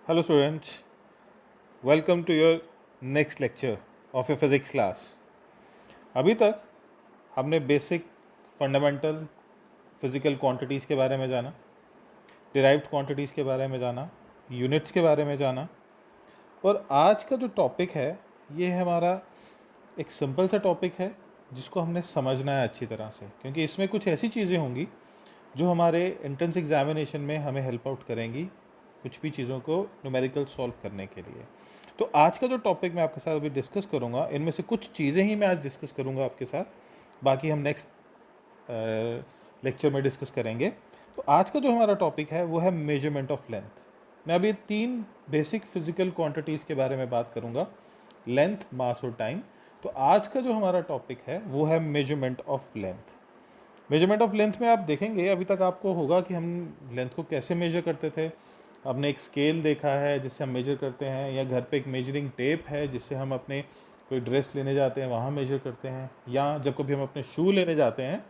Hello students, welcome to your next lecture of your physics class. अभी तक हमने basic fundamental physical quantities के बारे में जाना, डिराइव्ड क्वांटिटीज़ के बारे में जाना, यूनिट्स के बारे में जाना और आज का जो टॉपिक है ये हमारा एक सिंपल सा टॉपिक है जिसको हमने समझना है अच्छी तरह से, क्योंकि इसमें कुछ ऐसी चीज़ें होंगी जो हमारे एंट्रेंस एग्जामिनेशन में हमें हेल्प आउट करेंगी कुछ भी चीज़ों को न्यूमेरिकल सॉल्व करने के लिए। तो आज का जो टॉपिक मैं आपके साथ अभी डिस्कस करूँगा, इनमें से कुछ चीज़ें ही मैं आज डिस्कस करूँगा आपके साथ, बाकी हम नेक्स्ट लेक्चर में डिस्कस करेंगे। तो आज का जो हमारा टॉपिक है वो है मेजरमेंट ऑफ लेंथ। मैं अभी 3 बेसिक फिजिकल क्वांटिटीज़ के बारे में बात करूँगा, लेंथ, मास और टाइम। तो आज का जो हमारा टॉपिक है वो है measurement of length. Measurement of length में आप देखेंगे अभी तक आपको होगा कि हम लेंथ को कैसे मेजर करते थे। आपने एक स्केल देखा है जिससे हम मेजर करते हैं, या घर पे एक मेजरिंग टेप है जिससे हम अपने कोई ड्रेस लेने जाते हैं वहाँ मेजर करते हैं, या जब कभी हम अपने शू लेने जाते हैं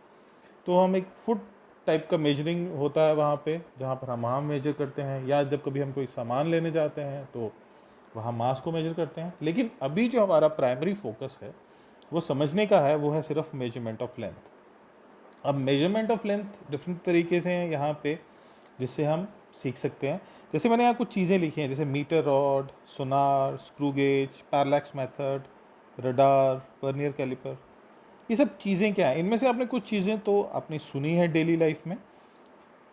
तो हम एक फुट टाइप का मेजरिंग होता है वहाँ पे जहाँ पर हम वहाँ मेजर करते हैं, या जब कभी हम कोई सामान लेने जाते हैं तो वहाँ मास को मेजर करते हैं। लेकिन अभी जो हमारा प्राइमरी फोकस है वो समझने का है, वो है सिर्फ मेजरमेंट ऑफ लेंथ। अब मेजरमेंट ऑफ लेंथ डिफरेंट तरीके से हैं यहाँ पे जिससे हम सीख सकते हैं। जैसे मैंने यहाँ कुछ चीज़ें लिखी हैं, जैसे metre rod, sonar, screw gauge, parallax method, radar, vernier caliper. ये सब चीज़ें क्या हैं? इनमें से आपने कुछ चीज़ें तो आपने सुनी है डेली लाइफ में,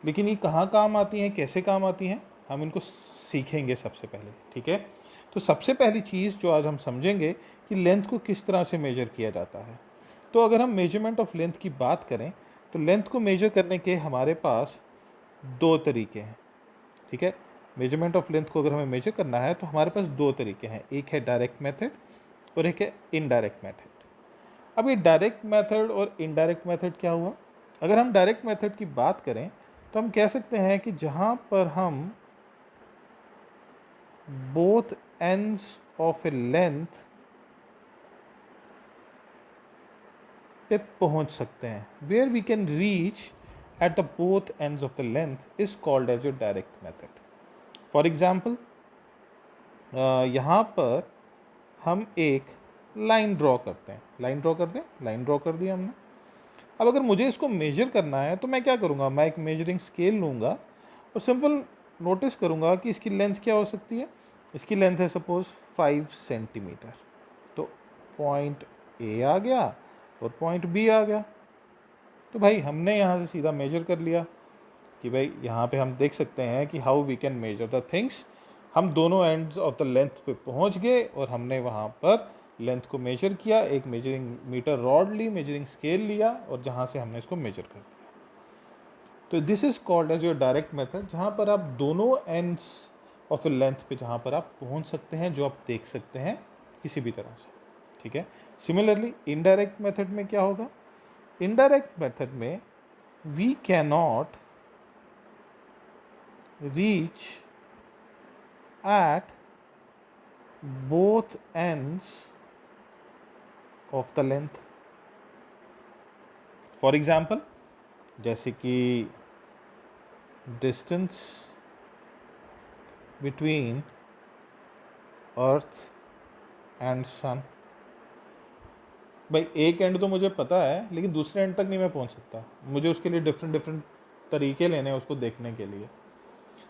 लेकिन ये कहाँ काम आती हैं, कैसे काम आती हैं, हम इनको सीखेंगे सबसे पहले। ठीक है, तो सबसे पहली चीज़ जो आज हम समझेंगे कि लेंथ को किस तरह से मेजर किया जाता है। तो अगर हम मेजरमेंट ऑफ लेंथ की बात करें तो लेंथ को मेजर करने के हमारे पास 2 तरीके हैं। ठीक है, मेजरमेंट ऑफ लेंथ को अगर हमें मेजर करना है तो हमारे पास 2 तरीके हैं, एक है डायरेक्ट मेथड और एक है इनडायरेक्ट मेथड। अब ये डायरेक्ट मेथड और इनडायरेक्ट मेथड क्या हुआ? अगर हम डायरेक्ट मेथड की बात करें तो हम कह सकते हैं कि जहाँ पर हम both ends of a length पे पहुंच सकते हैं, where we can reach at the both ends of the length is called as your direct method. For example, यहाँ पर हम एक लाइन ड्रॉ करते हैं, लाइन ड्रॉ कर दी हमने। अब अगर मुझे इसको मेजर करना है तो मैं क्या करूँगा, मैं एक मेजरिंग स्केल लूँगा और सिंपल नोटिस करूँगा कि इसकी लेंथ क्या हो सकती है। इसकी लेंथ है सपोज 5 सेंटीमीटर, तो पॉइंट ए आ गया और पॉइंट बी आ गया। तो भाई हमने यहाँ से सीधा मेजर कर लिया कि भाई यहाँ पे हम देख सकते हैं कि how we can measure the things. हम दोनों एंड्स ऑफ द लेंथ पे पहुँच गए और हमने वहाँ पर लेंथ को मेजर किया, एक मेजरिंग मीटर रॉड ली, मेजरिंग स्केल लिया और जहाँ से हमने इसको मेजर कर दिया। तो this is called as your direct method, जहाँ पर आप दोनों एंड्स ऑफ ए लेंथ पे जहाँ पर आप पहुँच सकते हैं, जो आप देख सकते हैं किसी भी तरह से। ठीक है, सिमिलरली इनडायरेक्ट मेथड में क्या होगा? इनडायरेक्ट मेथड में we can not reach at both ends of the length. For example, जैसे कि distance between earth and sun। भाई एक एंड तो मुझे पता है लेकिन दूसरे एंड तक नहीं मैं पहुंच सकता, मुझे उसके लिए डिफरेंट तरीके लेने हैं उसको देखने के लिए।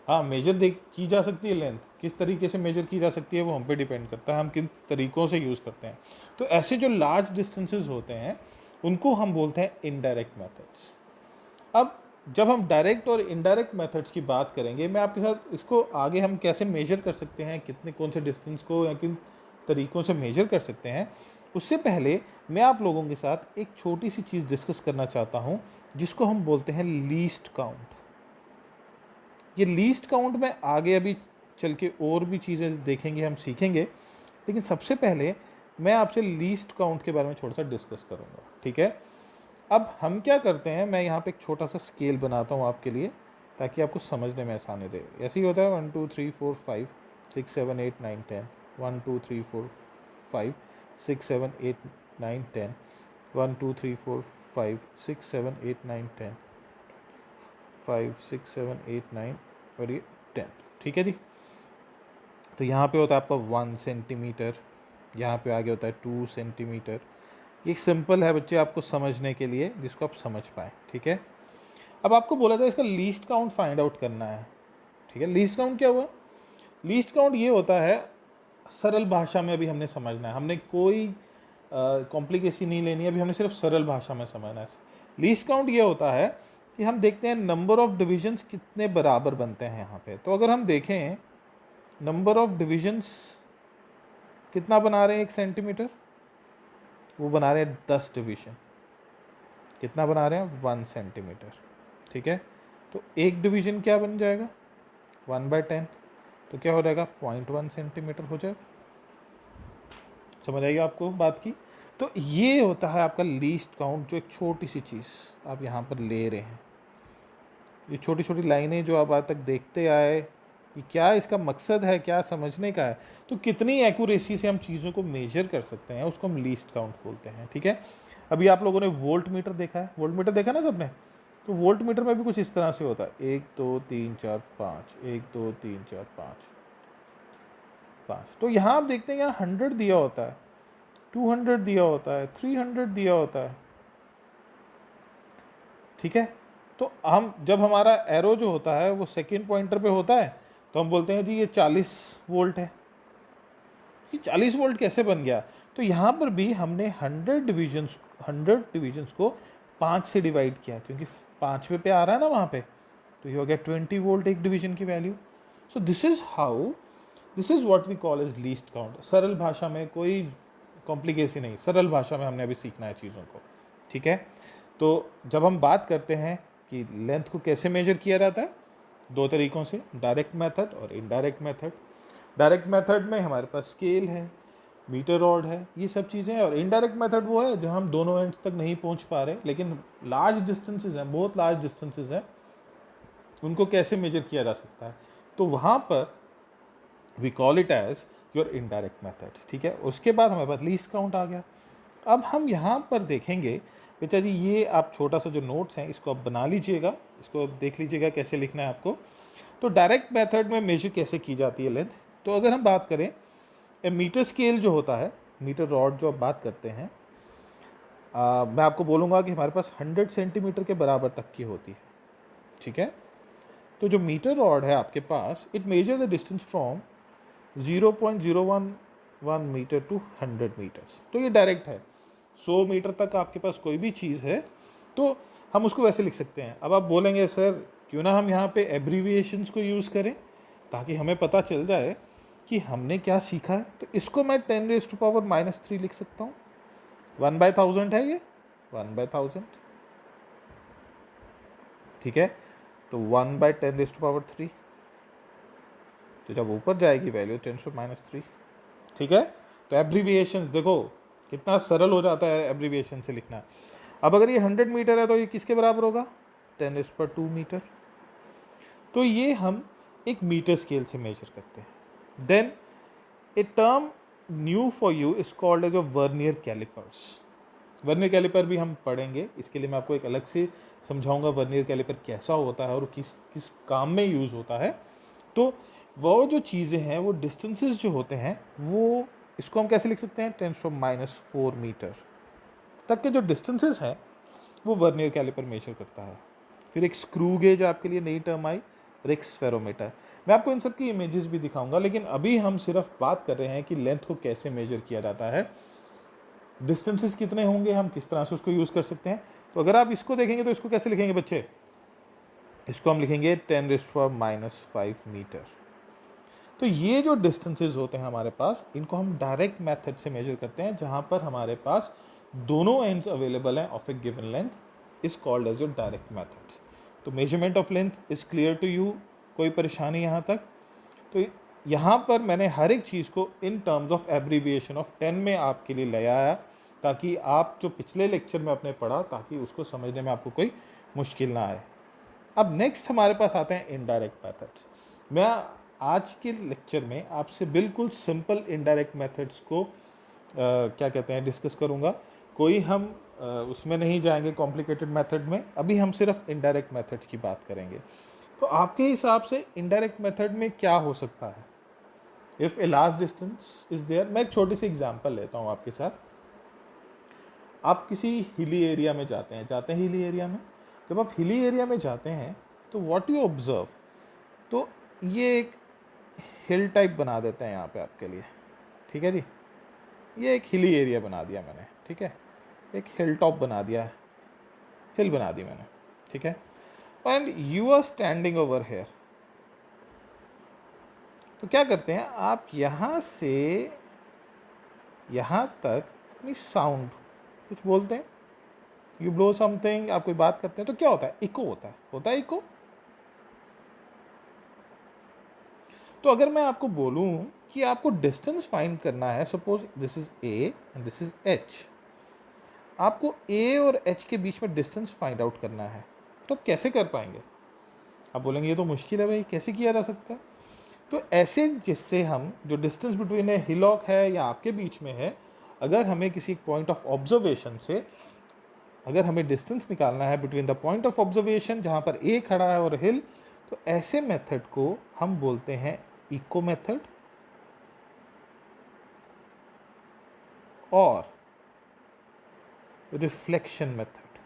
हाँ, मेजर देख की जा सकती है लेंथ, किस तरीके से मेजर की जा सकती है वो हम पे डिपेंड करता है, हम किन तरीक़ों से यूज़ करते हैं। तो ऐसे जो लार्ज डिस्टेंसेस होते हैं उनको हम बोलते हैं इनडायरेक्ट मेथड्स। अब जब हम डायरेक्ट और इनडायरेक्ट मेथड्स की बात करेंगे, मैं आपके साथ इसको आगे हम कैसे मेजर कर सकते हैं, कितने कौन से डिस्टेंस को या किन तरीक़ों से मेजर कर सकते हैं, उससे पहले मैं आप लोगों के साथ एक छोटी सी चीज़ डिस्कस करना चाहता हूँ जिसको हम बोलते हैं लीस्ट काउंट। ये लीस्ट काउंट में आगे अभी चल के और भी चीज़ें देखेंगे, हम सीखेंगे, लेकिन सबसे पहले मैं आपसे लीस्ट काउंट के बारे में थोड़ा सा डिस्कस करूँगा। ठीक है, अब हम क्या करते हैं, मैं यहाँ पे एक छोटा सा स्केल बनाता हूँ आपके लिए ताकि आपको समझने में आसानी रहे। ऐसे ही होता है 1 2 3 4 5 6 7 8 9 10, 1 2 3 4 5 6 7 8 9 10, 1 2 3 4 5 6 7 8 9 10, 5 6 7 8 9 और ये 10। ठीक है जी, तो यहाँ पे होता है आपका 1 सेंटीमीटर, यहाँ पे आगे होता है 2 सेंटीमीटर। ये सिंपल है बच्चे आपको समझने के लिए, जिसको आप समझ पाए, ठीक है। अब आपको बोला जाए इसका लीस्ट काउंट फाइंड आउट करना है, ठीक है। लीस्ट काउंट क्या हुआ? लीस्ट काउंट ये होता है, सरल भाषा में अभी हमने समझना है, हमने कोई कॉम्प्लिकेसी नहीं लेनी है, अभी हमने सिर्फ सरल भाषा में समझना है। लीस्ट काउंट ये होता है कि हम देखते हैं नंबर ऑफ डिविजन्स कितने बराबर बनते हैं यहाँ पे। तो अगर हम देखें नंबर ऑफ डिविजन्स कितना बना रहे हैं 1 सेंटीमीटर, वो बना रहे हैं 10 डिवीजन। कितना बना रहे हैं? 1 सेंटीमीटर, ठीक है। तो एक डिवीजन क्या बन जाएगा? 1/10, तो क्या हो जाएगा? 0.1 सेंटीमीटर हो जाएगा। समझ आएगी आपको बात की? तो ये होता है आपका लीस्ट काउंट, जो एक छोटी सी चीज़ आप यहाँ पर ले रहे हैं। ये छोटी छोटी लाइनें जो आप आज तक देखते आए, कि क्या इसका मकसद है, क्या समझने का है, तो कितनी एक्यूरेसी से हम चीज़ों को मेजर कर सकते हैं, उसको हम लीस्ट काउंट बोलते हैं, ठीक है। अभी आप लोगों ने वोल्ट मीटर देखा है, वोल्ट मीटर देखा ना सबने? तो वोल्ट मीटर में भी कुछ इस तरह से होता है, 1 2 3 4 5, 1 2 3 4 5 5। तो यहाँ आप देखते हैं, यहाँ 100 दिया होता है, 200 दिया होता है, 300 दिया होता है, ठीक है। तो हम जब हमारा एरो जो होता है वो सेकेंड पॉइंटर पे होता है, तो हम बोलते हैं जी ये 40 वोल्ट है। ये 40 वोल्ट कैसे बन गया? तो यहाँ पर भी हमने 100 डिविजन्स को 5 से डिवाइड किया, क्योंकि 5वें पे आ रहा है ना वहाँ पे, तो ये हो गया 20 वोल्ट एक डिवीजन की value. So this is what we call as least count. सरल भाषा में, कोई कॉम्प्लिकेसी नहीं, सरल भाषा में हमने अभी सीखना है चीज़ों को, ठीक है। तो जब हम बात करते हैं कि लेंथ को कैसे मेजर किया जाता है, 2 तरीक़ों से, डायरेक्ट मेथड और इनडायरेक्ट मेथड। डायरेक्ट मेथड में हमारे पास स्केल है, मीटर रॉड है, ये सब चीज़ें हैं। और इनडायरेक्ट मेथड वो है जहाँ हम दोनों एंड्स तक नहीं पहुँच पा रहे, लेकिन लार्ज डिस्टेंसेस हैं, बहुत लार्ज डिस्टेंसेस हैं, उनको कैसे मेजर किया जा सकता है, तो वहाँ पर we call it as your indirect methods, ठीक है। उसके बाद हमारे पास लीस्ट काउंट आ गया। अब हम यहाँ पर देखेंगे बेटा जी, ये आप छोटा सा जो नोट्स हैं इसको आप बना लीजिएगा, इसको देख लीजिएगा कैसे लिखना है आपको। तो डायरेक्ट मेथड में मेजर कैसे की जाती है लेंथ, तो अगर हम बात करें ए मीटर स्केल जो होता है, मीटर रॉड जो आप बात करते हैं, मैं आपको बोलूँगा कि हमारे पास 100 सेंटीमीटर के बराबर तक की होती है, ठीक है। तो जो मीटर रॉड है आपके पास, it measure the distance from 0.011 metre to 100 metres. तो ये डायरेक्ट है, 100 मीटर तक आपके पास कोई भी चीज़ है तो हम उसको वैसे लिख सकते हैं। अब आप बोलेंगे सर क्यों ना हम यहाँ पे एब्रीविएशंस को यूज़ करें ताकि हमें पता चल जाए कि हमने क्या सीखा है। तो इसको मैं 10⁻³ लिख सकता हूँ। 1/1000 है ये, 1/1000, ठीक है। तो 1/10⁻³, तो जब ऊपर जाएगी वैल्यू 10⁻³, ठीक है। तो एब्रीविएशन देखो कितना सरल हो जाता है एब्रीविएशन से लिखना। अब अगर ये 100 मीटर है तो ये किसके बराबर होगा? 10⁻² मीटर। तो ये हम एक मीटर स्केल से मेजर करते हैं। Then a term new for you is called as vernier calipers. Vernier caliper भी हम पढ़ेंगे, इसके लिए मैं आपको एक अलग से समझाऊंगा वर्नियर कैलिपर कैसा होता है और किस किस काम में यूज़ होता है। तो वो जो चीज़ें हैं, वो डिस्टेंसेस जो होते हैं, वो इसको हम कैसे लिख सकते हैं? 10⁻⁴ मीटर तक के जो डिस्टेंसेस हैं वो वर्नियर कैलिपर मेजर करता है। फिर एक स्क्रू गेज आपके लिए नई टर्म आई, रिक्स फेरोमीटर। मैं आपको इन सब की इमेजेस भी दिखाऊंगा, लेकिन अभी हम सिर्फ बात कर रहे हैं कि लेंथ को कैसे मेजर किया जाता है, डिस्टेंसेस कितने होंगे, हम किस तरह से उसको यूज़ कर सकते हैं। तो अगर आप इसको देखेंगे तो इसको कैसे लिखेंगे बच्चे? इसको हम लिखेंगे 10⁻⁵ मीटर। तो ये जो डिस्टेंसेस होते हैं हमारे पास, इनको हम डायरेक्ट मेथड से मेजर करते हैं, जहाँ पर हमारे पास दोनों एंड्स अवेलेबल हैं of a given length, is called as your direct method. तो measurement of length is clear to you? कोई परेशानी यहाँ तक? तो यहाँ पर मैंने हर एक चीज़ को in terms of abbreviation of 10 में आपके लिए ले आया, ताकि आप जो पिछले लेक्चर में आपने पढ़ा, ताकि उसको समझने में आपको कोई मुश्किल ना आए। अब नेक्स्ट हमारे पास आते हैं इनडायरेक्ट मेथड्स। मैं आज के लेक्चर में आपसे बिल्कुल सिंपल इनडायरेक्ट मेथड्स को क्या कहते हैं डिस्कस करूँगा। कोई हम उसमें नहीं जाएंगे कॉम्प्लिकेटेड मेथड में, अभी हम सिर्फ इनडायरेक्ट मेथड्स की बात करेंगे। तो आपके हिसाब से इनडायरेक्ट मेथड में क्या हो सकता है? If a large distance is there, मैं एक छोटी सी एग्जांपल लेता हूँ आपके साथ। आप किसी हिली एरिया में जाते हैं हिली एरिया में। जब आप हिली एरिया में जाते हैं तो व्हाट यू ऑब्जर्व, तो ये एक हिल टाइप बना देते हैं यहाँ पे आपके लिए, ठीक है जी। ये एक हिली एरिया बना दिया मैंने, ठीक है, एक हिल टॉप बना दिया है, हिल बना दी मैंने, ठीक है। And you are standing over here. तो क्या करते हैं आप, यहाँ से यहाँ तक अपनी साउंड कुछ बोलते हैं, यू ब्लो समथिंग, आप कोई बात करते हैं तो क्या होता है, इको होता है इको। तो अगर मैं आपको बोलूं कि आपको डिस्टेंस फाइंड करना है, suppose this is A and this is H, आपको ए और एच के बीच में डिस्टेंस फाइंड आउट करना है, तो आप कैसे कर पाएंगे? आप बोलेंगे ये तो मुश्किल है भाई, कैसे किया जा सकता है? तो ऐसे जिससे हम जो डिस्टेंस बिटवीन ए हिलॉक है या आपके बीच में है, अगर हमें किसी पॉइंट ऑफ ऑब्जर्वेशन से, अगर हमें डिस्टेंस निकालना है between the point of observation जहाँ पर ए खड़ा है और हिल, तो ऐसे मेथड को हम बोलते हैं इको मेथड और reflection method.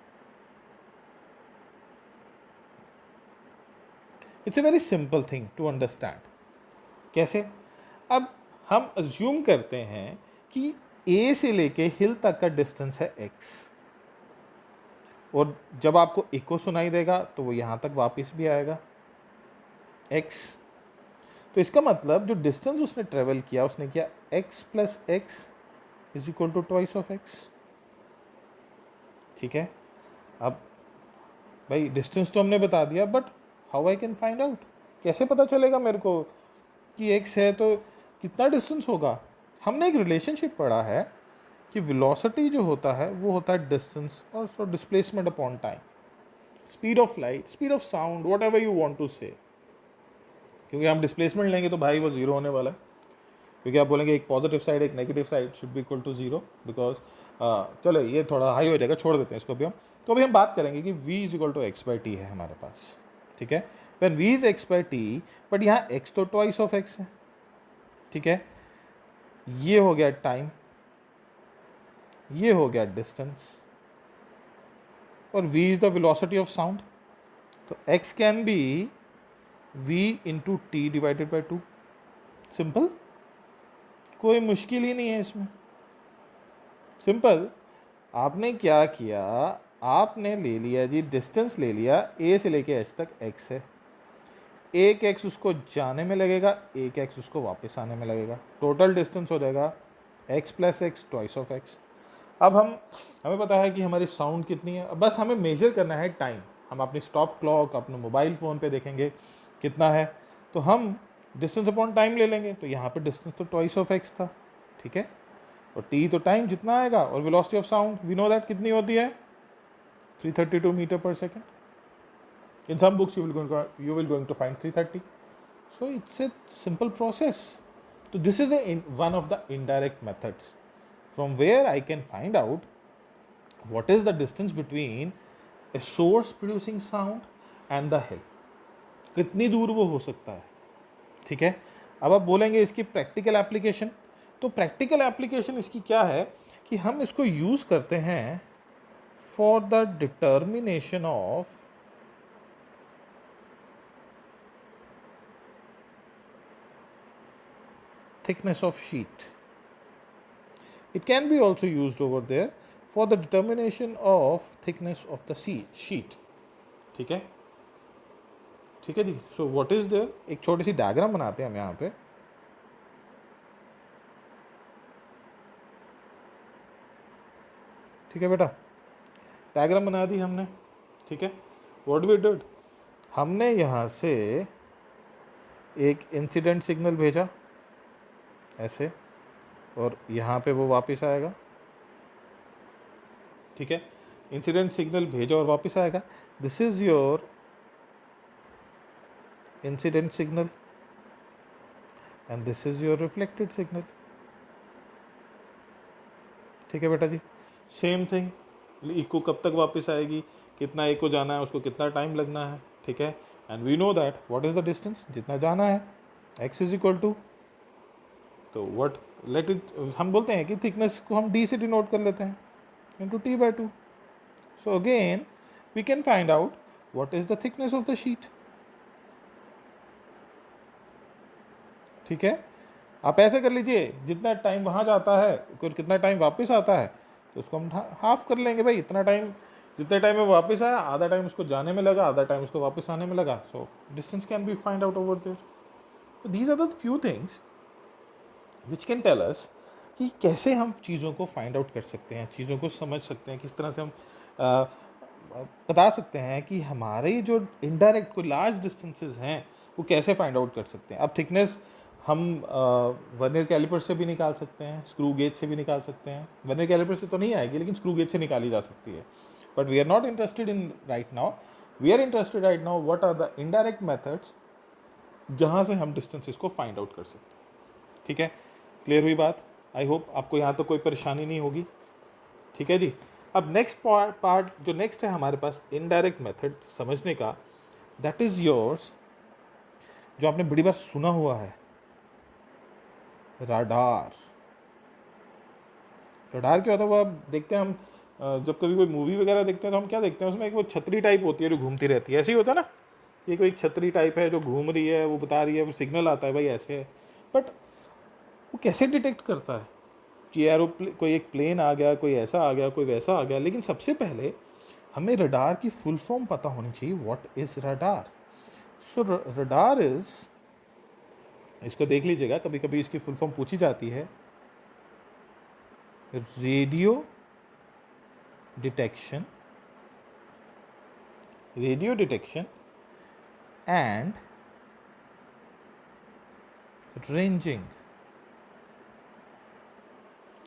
It's a very simple thing to understand. कैसे? अब हम अज्यूम करते हैं कि ए से लेके हिल तक का डिस्टेंस है x, और जब आपको इको सुनाई देगा तो वो यहाँ तक वापस भी आएगा x। तो इसका मतलब जो डिस्टेंस उसने ट्रेवल किया, उसने किया x plus x is equal to twice of x, ठीक है। अब भाई डिस्टेंस तो हमने बता दिया, but how I can find out, कैसे पता चलेगा मेरे को कि x है तो कितना डिस्टेंस होगा? हमने एक रिलेशनशिप पढ़ा है कि वेलोसिटी जो होता है वो होता है डिस्टेंस और so displacement upon time, speed of light, speed of sound, whatever you want to say. क्योंकि हम डिस्प्लेसमेंट लेंगे तो भाई वो जीरो होने वाला है, क्योंकि आप बोलेंगे एक पॉजिटिव साइड एक negative side should be equal to zero, because चलो ये थोड़ा हाई हो जाएगा, छोड़ देते हैं इसको भी हम। तो अभी हम बात करेंगे कि v is equal to x by t है हमारे पास, ठीक है। When v is x by t, but यहाँ x तो ट्वाइस ऑफ x है, ठीक है। ये हो गया टाइम, ये हो गया डिस्टेंस, और v is the velocity of sound. तो x can be v into T divided by 2। Simple, कोई मुश्किल ही नहीं है इसमें, सिंपल। आपने क्या किया, आपने ले लिया जी डिस्टेंस, ले लिया a से लेके h तक x है, एक x उसको जाने में लगेगा, एक x उसको वापस आने में लगेगा, टोटल डिस्टेंस हो जाएगा x plus x twice of x। अब हमें पता है कि हमारी साउंड कितनी है, बस हमें मेजर करना है टाइम। हम अपनी स्टॉप क्लॉक अपने मोबाइल फ़ोन पे देखेंगे कितना है, तो हम डिस्टेंस अपॉन टाइम ले लेंगे। तो यहाँ पे डिस्टेंस तो ट्वाइस ऑफ x था, ठीक है, और t तो टाइम जितना आएगा, और velocity of sound we know that कितनी होती है, 332 meter per second. In some books you will going to find 330. So it's a simple process. So this is one of the indirect methods from where I can find out what is the distance between a source producing sound and the hill. कितनी दूर वो हो सकता है, ठीक है। अब आप बोलेंगे इसकी प्रैक्टिकल एप्लीकेशन, तो प्रैक्टिकल एप्लीकेशन इसकी क्या है कि हम इसको यूज़ करते हैं for the determination of thickness of sheet. It can be also used over there for the determination of thickness of the sheet. ठीक है, ठीक है जी। सो व्हाट इज देयर, एक छोटी सी डायग्राम बनाते हैं हम यहाँ पे। ठीक है बेटा, डायग्राम बना दी हमने, ठीक है। व्हाट वी डिड, हमने यहाँ से एक इंसिडेंट सिग्नल भेजा ऐसे, और यहाँ पे वो वापस आएगा, ठीक है। इंसिडेंट सिग्नल भेजा और वापस आएगा, this is your incident signal and this is your reflected signal, ठीक है बेटा जी। सेम थिंग, इको कब तक वापस आएगी, कितना इको जाना है, उसको कितना टाइम लगना है, ठीक है। And we know that what is the distance, जितना जाना है x इज इक्वल टू तो व्हाट लेट इट, हम बोलते हैं कि थिकनेस को हम डी से डिनोट कर लेते हैं into t/2. So again we can find out what is the thickness of the sheet. ठीक है, आप ऐसे कर लीजिए, जितना टाइम वहाँ जाता है फिर कितना टाइम वापस आता है, तो उसको हम हाफ कर लेंगे भाई. इतना टाइम, जितने टाइम में वापस आया आधा टाइम उसको जाने में लगा, आधा टाइम उसको वापस आने में लगा. So distance can be find out over there. So these are the few things which can tell us कि कैसे हम चीज़ों को फाइंड आउट कर सकते हैं, चीज़ों को समझ सकते हैं, किस तरह से हम बता सकते हैं कि हमारे जो इनडायरेक्ट कोई लार्ज डिस्टेंसेस हैं वो कैसे फाइंड आउट कर सकते हैं. अब थिकनेस हम वर्नियर कैलिपर से भी निकाल सकते हैं, स्क्रू गेज से भी निकाल सकते हैं. वर्नियर कैलिपर से तो नहीं आएगी लेकिन स्क्रू गेज से निकाली जा सकती है. But we are not interested in right now. We are interested right now what are the indirect methods जहाँ से हम डिस्टेंसेस को फाइंड आउट कर सकते हैं. ठीक है, क्लियर हुई बात? आई होप आपको यहाँ तो कोई परेशानी नहीं होगी. ठीक है जी. अब नेक्स्ट पार्ट जो नेक्स्ट है हमारे पास इनडायरेक्ट मेथड समझने का, दैट इज योर्स, जो आपने बड़ी बार सुना हुआ है, रडार. रडार क्या होता है वो आप देखते हैं, हम जब कभी कोई मूवी वगैरह देखते हैं तो हम क्या देखते हैं, उसमें एक वो छतरी टाइप होती है जो घूमती रहती है. ऐसे ही होता है ना, ये कोई छतरी टाइप है जो घूम रही है, वो बता रही है, वो सिग्नल आता है भाई ऐसे है. बट वो कैसे डिटेक्ट करता है कि एरोप्लेन, कोई एक प्लेन आ गया, कोई ऐसा आ गया, कोई वैसा आ गया. लेकिन सबसे पहले हमें रडार की फुल फॉर्म पता होनी चाहिए. What is radar? So radar is, इसको देख लीजिएगा, कभी कभी इसकी फुल फॉर्म पूछी जाती है. Radio detection and ranging.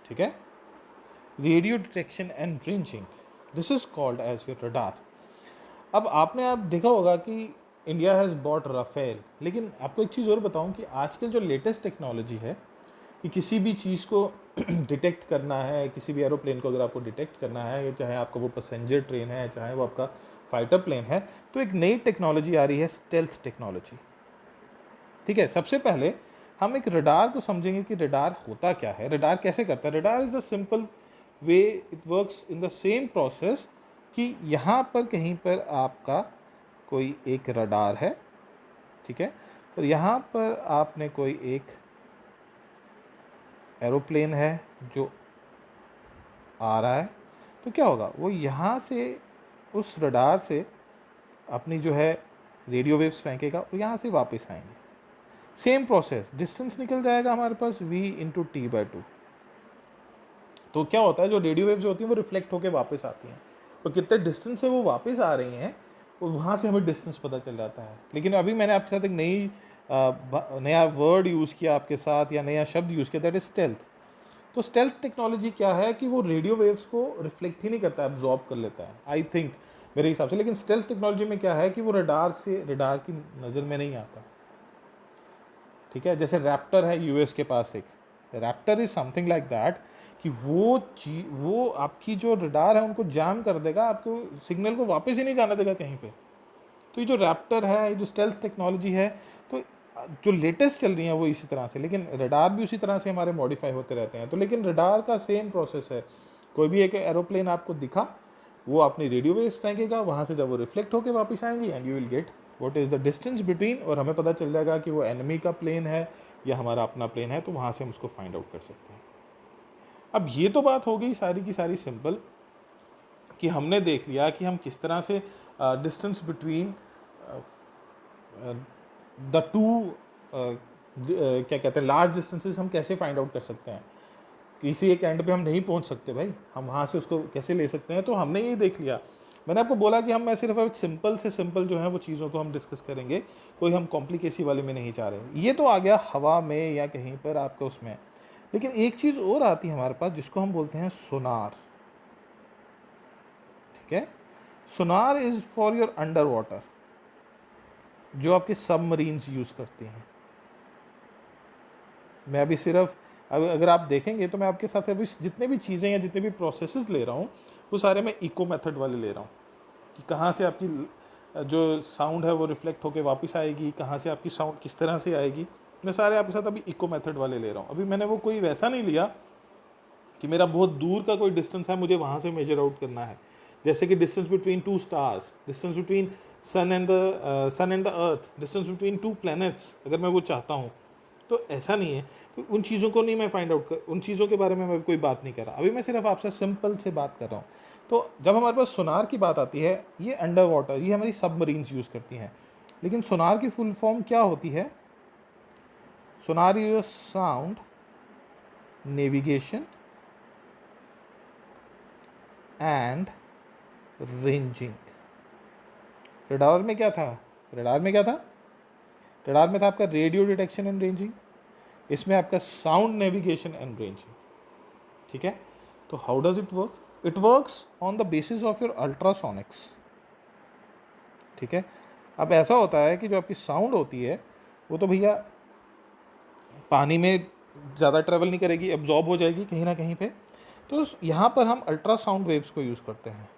ठीक है, radio detection and ranging, this is called as your radar. अब आपने आप देखा होगा कि इंडिया हैज़ बॉट राफेल. लेकिन आपको एक चीज़ और बताऊं कि आजकल जो लेटेस्ट टेक्नोलॉजी है कि किसी भी चीज़ को डिटेक्ट करना है, किसी भी एरोप्लेन को अगर आपको डिटेक्ट करना है, चाहे आपका वो पैसेंजर ट्रेन है, चाहे वो आपका फाइटर प्लेन है, तो एक नई टेक्नोलॉजी आ रही है, स्टेल्थ टेक्नोलॉजी. ठीक है, सबसे पहले हम एक रडार को समझेंगे कि रडार होता क्या है, रडार कैसे करता है. Radar is a simple way, it works in the same process कि यहाँ पर कहीं पर आपका कोई एक रडार है. ठीक है, और यहाँ पर आपने कोई एक एरोप्लेन है जो आ रहा है. तो क्या होगा, वो यहाँ से उस रडार से अपनी जो है रेडियो वेव्स फेंकेगा और यहाँ से वापस आएंगे. सेम प्रोसेस, डिस्टेंस निकल जाएगा हमारे पास v इंटू t/2. तो क्या होता है, जो रेडियो वेव्स होती हैं वो रिफ्लेक्ट होकर वापस आती हैं, और कितने डिस्टेंस से वो वापस आ रही हैं और वहाँ से हमें डिस्टेंस पता चल जाता है. लेकिन अभी मैंने आपके साथ एक नया वर्ड यूज़ किया आपके साथ, या नया शब्द यूज़ किया, दैट इज स्टेल्थ. तो स्टेल्थ टेक्नोलॉजी क्या है कि वो रेडियो वेव्स को रिफ्लेक्ट ही नहीं करता, एब्जॉर्ब कर लेता है, आई थिंक मेरे हिसाब से. लेकिन स्टेल्थ टेक्नोलॉजी में क्या है कि वो रडार की नज़र में नहीं आता. ठीक है, जैसे रैप्टर है यूएस के पास, एक Raptor is something like that कि वो आपकी जो रडार है उनको जाम कर देगा, आपको सिग्नल को वापस ही नहीं जाने देगा कहीं पे. तो ये जो रैप्टर है, ये जो स्टेल्थ टेक्नोलॉजी है, तो जो लेटेस्ट चल रही है वो इसी तरह से. लेकिन रडार भी उसी तरह से हमारे मॉडिफाई होते रहते हैं. तो लेकिन रडार का सेम प्रोसेस है. कोई भी एक एरोप्लेन आपको दिखा, वो अपनी रेडियो वेव्स फेंकेगा, वहाँ से जब वो रिफ्लेक्ट होकर वापस आएंगी and you will get what is the distance between, और हमें पता चल जाएगा कि वो एनिमी का प्लेन है या हमारा अपना प्लेन है. तो वहाँ से हम उसको फाइंड आउट कर सकते हैं. अब ये तो बात हो गई सारी की सारी सिंपल, कि हमने देख लिया कि हम किस तरह से डिस्टेंस बिटवीन द टू क्या कहते हैं लार्ज डिस्टेंसेस हम कैसे फाइंड आउट कर सकते हैं. किसी एक एंड पे हम नहीं पहुंच सकते भाई, हम वहाँ से उसको कैसे ले सकते हैं. तो हमने ये देख लिया. मैंने आपको बोला कि मैं सिर्फ एक सिंपल से सिंपल जो है वो चीज़ों को हम डिस्कस करेंगे, कोई हम कॉम्प्लिकेसी वाले में नहीं जा रहे. ये तो आ गया हवा में या कहीं पर आपका उसमें. लेकिन एक चीज़ और आती है हमारे पास जिसको हम बोलते हैं सोनार. ठीक है, sonar is for your under water, जो आपके सबमरीन्स यूज़ करते हैं. मैं अभी सिर्फ अगर आप देखेंगे तो मैं आपके साथ अभी जितने भी चीज़ें या जितने भी प्रोसेसेस ले रहा हूँ वो सारे मैं इको मेथड वाले ले रहा हूँ, कि कहाँ से आपकी जो साउंड है वो रिफ्लेक्ट होकर वापस आएगी, कहाँ से आपकी साउंड किस तरह से आएगी. मैं सारे आपके साथ अभी इको मेथड वाले ले रहा हूँ। अभी मैंने वो कोई वैसा नहीं लिया कि मेरा बहुत दूर का कोई डिस्टेंस है, मुझे वहाँ से मेजर आउट करना है, जैसे कि distance between two stars, distance between sun and the earth, distance between two planets, अगर मैं वो चाहता हूँ तो ऐसा नहीं है। तो उन चीज़ों को नहीं मैं फाइंड आउट कर, उन चीज़ों के बारे में मैं कोई बात नहीं कर रहा। अभी मैं सिर्फ आपसे सिंपल से बात कर रहा हूँ। तो जब हमारे पास सोनार की बात आती है, ये अंडर वाटर, ये हमारी सबमरीन्स यूज़ करती हैं। लेकिन सोनार की फुल फॉर्म क्या होती है? Sonar is sound navigation and ranging. Radar में क्या था? रडार में क्या था? रडार में था आपका रेडियो डिटेक्शन एंड रेंजिंग, इसमें आपका साउंड नेविगेशन एंड रेंजिंग। ठीक है, तो how does it work? It works on the basis of your ultrasonics. ठीक है, अब ऐसा होता है कि जो आपकी साउंड होती है वो तो भैया पानी में ज़्यादा ट्रेवल नहीं करेगी, एब्जॉर्ब हो जाएगी कहीं ना कहीं पे। तो यहाँ पर हम अल्ट्रासाउंड वेव्स को यूज़ करते हैं,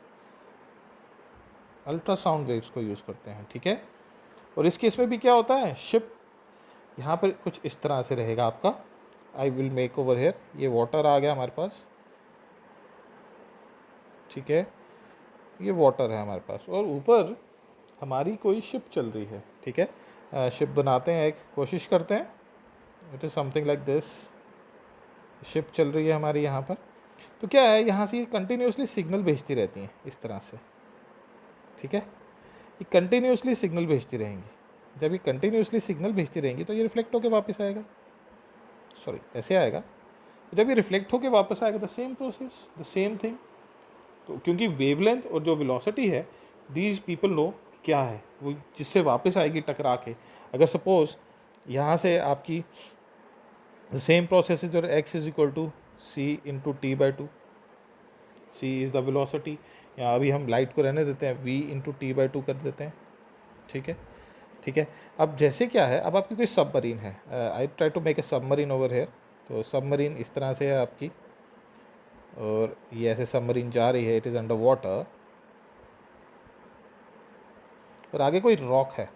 अल्ट्रासाउंड वेव्स को यूज़ करते हैं। ठीक है, और इस केस में भी क्या होता है, शिप यहाँ पर कुछ इस तरह से रहेगा आपका। I will make over here, ये वाटर आ गया हमारे पास। ठीक है, ये वाटर है हमारे पास और ऊपर हमारी कोई शिप चल रही है। ठीक है, शिप बनाते हैं, एक कोशिश करते हैं। It is something like this, ship चल रही है हमारी यहाँ पर। तो क्या है, यहाँ से ये कंटिन्यूसली सिग्नल भेजती रहती हैं इस तरह से। ठीक है, ये कंटिन्यूसली सिग्नल भेजती रहेंगी। जब ये कंटिन्यूसली सिग्नल भेजती रहेंगी तो ये रिफ्लेक्ट होकर वापस आएगा, सॉरी ऐसे आएगा। जब ये रिफ्लेक्ट होकर वापस आएगा, the same process, the same thing. तो क्योंकि वेवलेंथ और जो वेलोसिटी है, दीज पीपल नो क्या है वो, जिससे वापस आएगी टकरा के। अगर सपोज यहाँ से आपकी द सेम प्रोसेस इज, और x is equal to c into t by two, c is the velocity, या अभी हम लाइट को रहने देते हैं, v into t by two कर देते हैं। ठीक है, ठीक है। अब जैसे क्या है, अब आपकी कोई सबमरीन है, I try to make a submarine over here. तो सबमरीन इस तरह से है आपकी, और ये ऐसे सबमरीन जा रही है, इट इज़ अंडर वाटर, और आगे कोई रॉक है।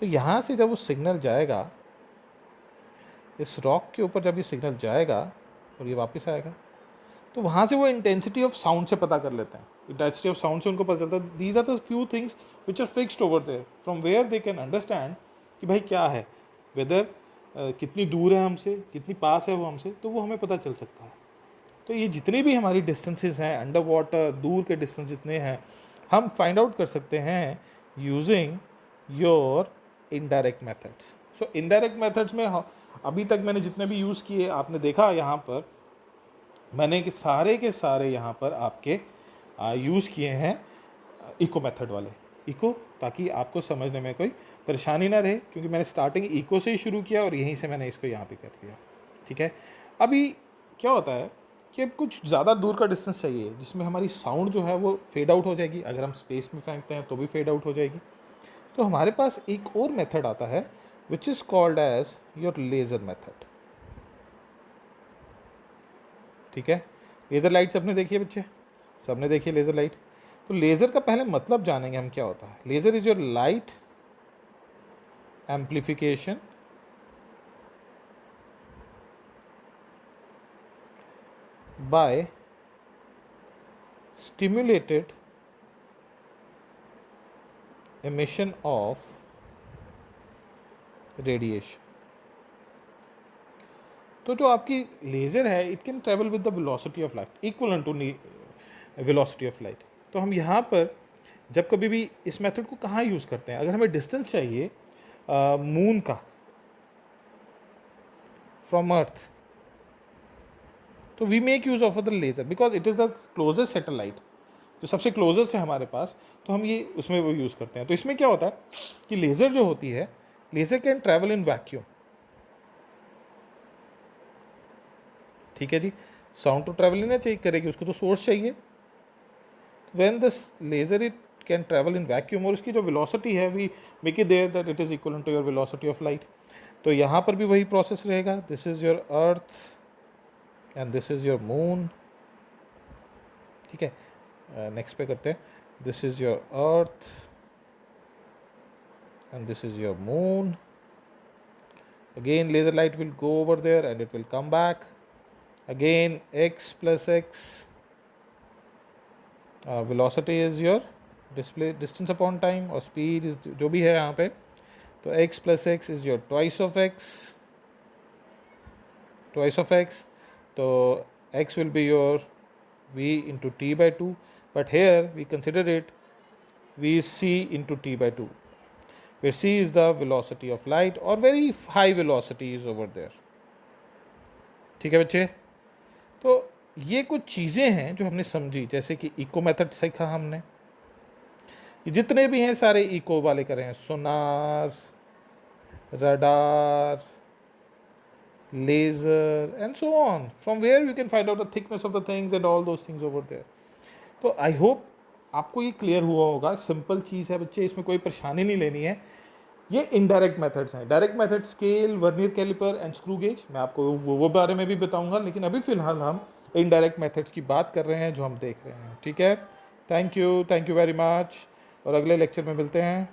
तो यहाँ से जब वो सिग्नल जाएगा, इस रॉक के ऊपर जब ये सिग्नल जाएगा और ये वापस आएगा, तो वहाँ से वो इंटेंसिटी ऑफ साउंड से पता कर लेते हैं। इंटेंसिटी ऑफ साउंड से उनको पता चलता है these are the few things which are fixed over there, from where they can understand कि भाई क्या है, वेदर कितनी दूर है हमसे, कितनी पास है वो हमसे, तो वो हमें पता चल सकता है। तो ये जितने भी हमारी डिस्टेंसेस हैं अंडर वाटर, दूर के डिस्टेंस जितने हैं, हम फाइंड आउट कर सकते हैं using your indirect methods. So indirect methods में अभी तक मैंने जितने भी यूज़ किए, आपने देखा यहाँ पर मैंने के सारे यहाँ पर आपके यूज़ किए हैं इको मेथड वाले। इको, ताकि आपको समझने में कोई परेशानी ना रहे, क्योंकि मैंने स्टार्टिंग इको से ही शुरू किया और यहीं से मैंने इसको यहाँ पे कर दिया। ठीक है, अभी क्या होता है कि अब कुछ ज़्यादा दूर का डिस्टेंस चाहिए जिसमें हमारी साउंड जो है वो फेड आउट हो जाएगी, अगर हम स्पेस में फेंकते हैं तो भी फेड आउट हो जाएगी। तो हमारे पास एक और मेथड आता है which is called as your laser method. ठीक है, लेज़र लाइट सबने देखी है बच्चे, सबने देखी है लेज़र लाइट। तो लेज़र का पहले मतलब जानेंगे हम क्या होता है। Laser is your light amplification by stimulated emission of radiation। तो जो आपकी लेज़र है, it can travel with the velocity of light equal to velocity of light. तो हम यहाँ पर जब कभी भी इस मेथड को कहाँ यूज़ करते हैं, अगर हमें डिस्टेंस चाहिए मून का फ्रॉम अर्थ, तो we make use of the laser because it is the closest satellite, जो सबसे क्लोजेस्ट है हमारे पास, तो हम ये उसमें वो यूज़ करते हैं। तो इसमें क्या होता है कि लेज़र जो होती है, laser can travel in vacuum. ठीक है जी, साउंड तो ट्रैवल ही ना चाहिए करेगी, उसको तो सोर्स चाहिए। When this laser it can travel in vacuum, और उसकी जो वेलोसिटी है we make it there that it is equal to your velocity of light. तो यहाँ पर भी वही प्रोसेस रहेगा, this is your earth and this is your moon. ठीक है, नेक्स्ट पे करते हैं, this is your earth and this is your moon. Again laser light will go over there and it will come back. Again x plus x, velocity is your display distance upon time, or speed is जो भी है यहाँ पे. तो x plus x is your twice of x. So x will be your v into t by 2, but here we consider it v is c into t by 2, where c is the velocity of light or very high velocity is over there. ठीक है बच्चे. तो ये कुछ चीज़ें हैं जो हमने समझी, जैसे कि इको मेथड सीखा हमने. ये जितने भी हैं सारे इको वाले करें, सोनार, radar, laser and so on, from where you can find out the thickness of the things and all those things over there. तो आई होप आपको ये क्लियर हुआ होगा. सिंपल चीज़ है बच्चे, इसमें कोई परेशानी नहीं लेनी है. ये इनडायरेक्ट मेथड्स हैं. Direct method scale, vernier caliper and screw gauge, मैं आपको वो बारे में भी बताऊंगा, लेकिन अभी फ़िलहाल हम इनडायरेक्ट मेथड्स की बात कर रहे हैं जो हम देख रहे हैं. ठीक है, थैंक यू वेरी मच, और अगले लेक्चर में मिलते हैं.